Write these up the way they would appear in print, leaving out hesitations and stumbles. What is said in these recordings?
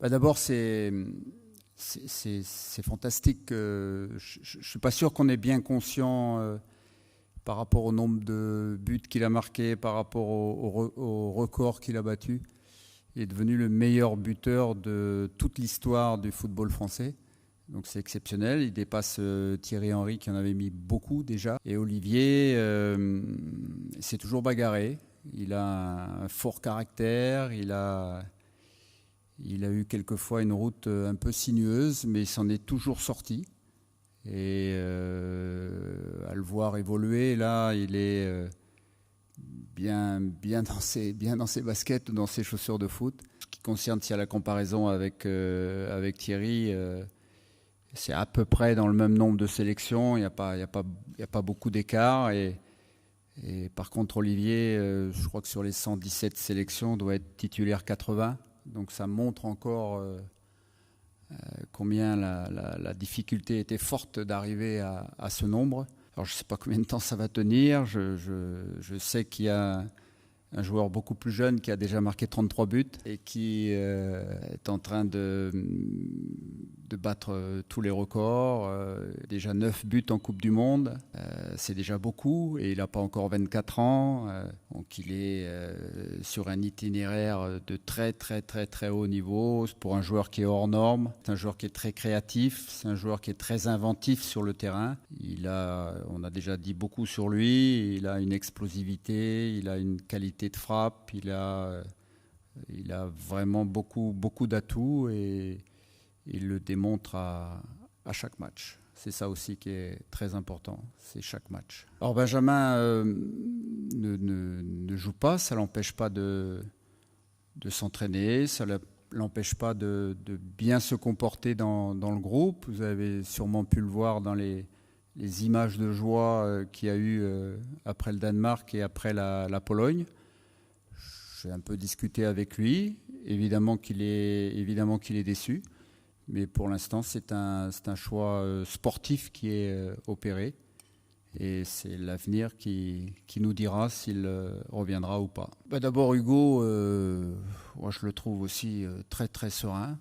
D'abord, c'est fantastique. Je ne suis pas sûr qu'on est bien conscient par rapport au nombre de buts qu'il a marqués, par rapport au record qu'il a battu. Il est devenu le meilleur buteur de toute l'histoire du football français. Donc c'est exceptionnel. Il dépasse Thierry Henry qui en avait mis beaucoup déjà. Et Olivier s'est toujours bagarré. Il a un fort caractère. Il a eu quelquefois une route un peu sinueuse, mais il s'en est toujours sorti. Et à le voir évoluer, là, il est bien dans ses baskets ou dans ses chaussures de foot. Ce qui concerne la comparaison avec Thierry, c'est à peu près dans le même nombre de sélections. Il n'y a pas beaucoup d'écart. Et par contre, Olivier, je crois que sur les 117 sélections, doit être titulaire 80. Donc ça montre encore combien la difficulté était forte d'arriver à ce nombre. Alors je ne sais pas combien de temps ça va tenir. Je sais qu'il y a un joueur beaucoup plus jeune qui a déjà marqué 33 buts et qui est en train de battre tous les records. Déjà 9 buts en Coupe du Monde, c'est déjà beaucoup et il n'a pas encore 24 ans. Donc il est sur un itinéraire de très très très très haut niveau pour un joueur qui est hors norme. C'est un joueur qui est très créatif, c'est un joueur qui est très inventif sur le terrain. On a déjà dit beaucoup sur lui, il a une explosivité, il a une qualité de frappe, il a vraiment beaucoup d'atouts et il le démontre à chaque match. C'est ça aussi qui est très important, c'est chaque match. Alors Benjamin ne joue pas, ça ne l'empêche pas de s'entraîner, ça ne l'empêche pas de bien se comporter dans le groupe. Vous avez sûrement pu le voir dans les images de joie qu'il y a eu après le Danemark et après la Pologne. J'ai un peu discuté avec lui. Évidemment qu'il est déçu. Mais pour l'instant, c'est un choix sportif qui est opéré. Et c'est l'avenir qui nous dira s'il reviendra ou pas. D'abord, Hugo, moi, je le trouve aussi très très serein.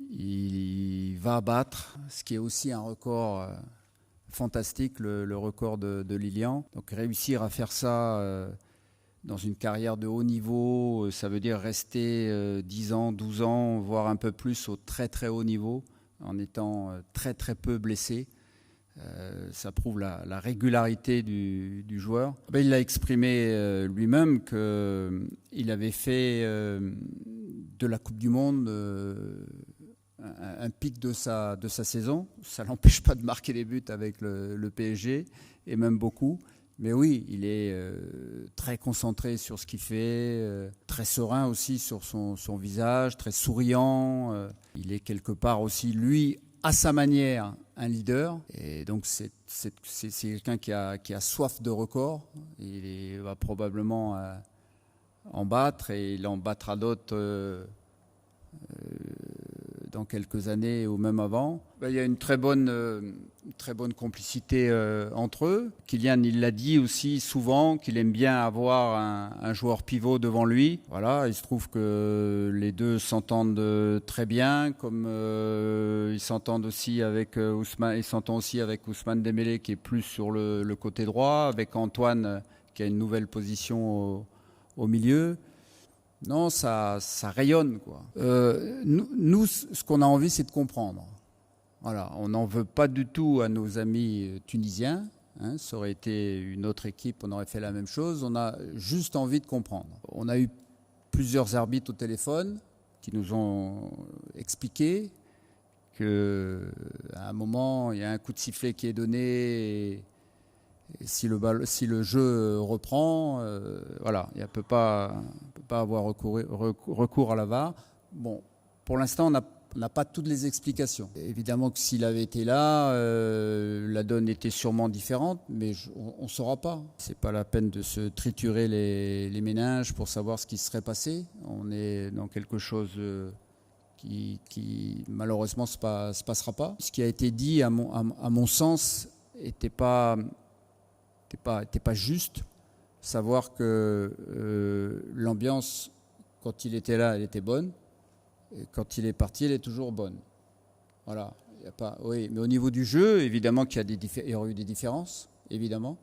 Il va battre, ce qui est aussi un record fantastique, le record de Lilian. Donc réussir à faire ça dans une carrière de haut niveau, ça veut dire rester 10 ans, 12 ans, voire un peu plus au très très haut niveau, en étant très très peu blessé. Ça prouve la régularité du joueur. Il l'a exprimé lui-même qu'il avait fait de la Coupe du Monde un pic de sa saison. Ça ne l'empêche pas de marquer des buts avec le PSG, et même beaucoup. Mais oui, il est très concentré sur ce qu'il fait, très serein aussi sur son visage, très souriant. Il est quelque part aussi, lui, à sa manière, un leader. Et donc c'est quelqu'un qui a soif de records. Il va probablement en battre et il en battra d'autres dans quelques années ou même avant. Il y a une très bonne complicité entre eux. Kylian, il l'a dit aussi souvent qu'il aime bien avoir un joueur pivot devant lui. Voilà, il se trouve que les deux s'entendent très bien, comme ils s'entendent aussi avec Ousmane, ils s'entendent aussi avec Ousmane Dembélé qui est plus sur le côté droit, avec Antoine qui a une nouvelle position au milieu. Non, ça rayonne, quoi. Nous, ce qu'on a envie, c'est de comprendre. Voilà, on n'en veut pas du tout à nos amis tunisiens. Ça aurait été une autre équipe, on aurait fait la même chose. On a juste envie de comprendre. On a eu plusieurs arbitres au téléphone qui nous ont expliqué qu'à un moment, il y a un coup de sifflet qui est donné. Et si le jeu reprend, voilà, il ne peut pas avoir recours à la VAR. Bon, pour l'instant, on n'a pas toutes les explications. Évidemment que s'il avait été là, la donne était sûrement différente, mais on ne saura pas. C'est pas la peine de se triturer les méninges pour savoir ce qui serait passé. On est dans quelque chose qui malheureusement se passera pas. Ce qui a été dit, à mon sens, n'était pas juste. Savoir que l'ambiance Quand il était là, elle était bonne. Et quand il est parti, elle est toujours bonne. Voilà. Il y a pas, oui, mais au niveau du jeu, évidemment qu'il y a il y aurait eu des différences, évidemment.